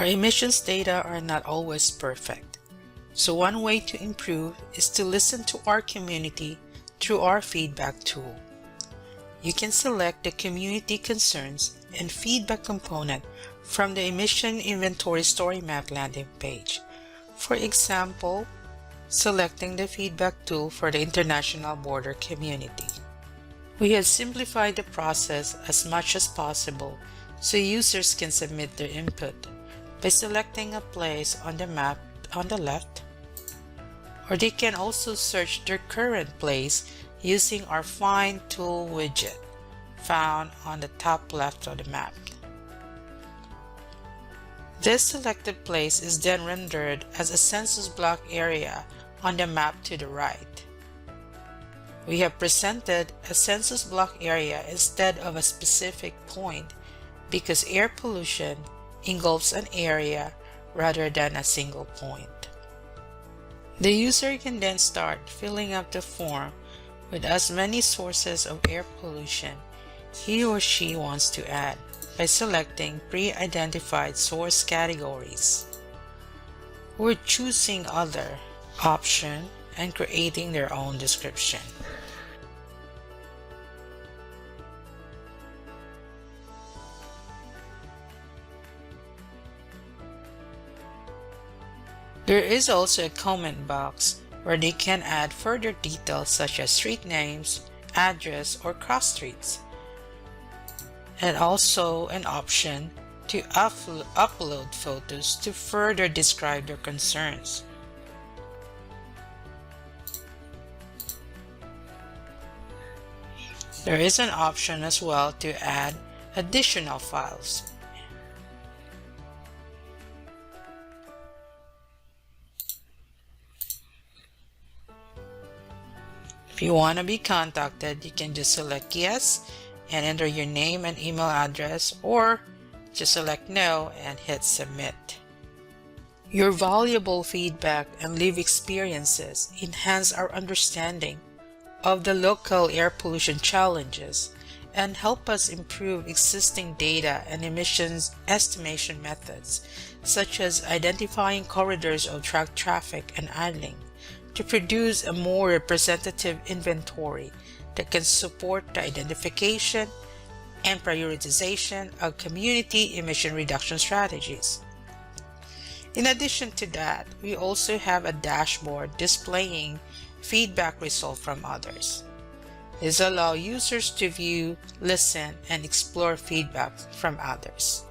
Our emissions data are not always perfect, so one way to improve is to listen to our community through our feedback tool. You can select the Community Concerns and Feedback component from the Emission Inventory StoryMap landing page. For example, selecting the feedback tool for the international border community. We have simplified the process as much as possible so users can submit their input by selecting a place on the map on the left, or they can also search their current place using our Find Tool widget found on the top left of the map. This selected place is then rendered as a census block area on the map to the right. We have presented a census block area instead of a specific point because air pollution engulfs an area rather than a single point. The user can then start filling up the form with as many sources of air pollution he or she wants to add by selecting pre-identified source categories or choosing Other option and creating their own description. There is also a comment box where they can add further details such as street names, address, or cross streets, and also an option to upload photos to further describe their concerns. There is an option as well to add additional files. If you want to be contacted, you can just select yes and enter your name and email address, or just select no and hit submit. Your valuable feedback and lived experiences enhance our understanding of the local air pollution challenges and help us improve existing data and emissions estimation methods, such as identifying corridors of truck traffic and idling, to produce a more representative inventory that can support the identification and prioritization of community emission reduction strategies. In addition to that, we also have a dashboard displaying feedback results from others. This allows users to view, listen, and explore feedback from others.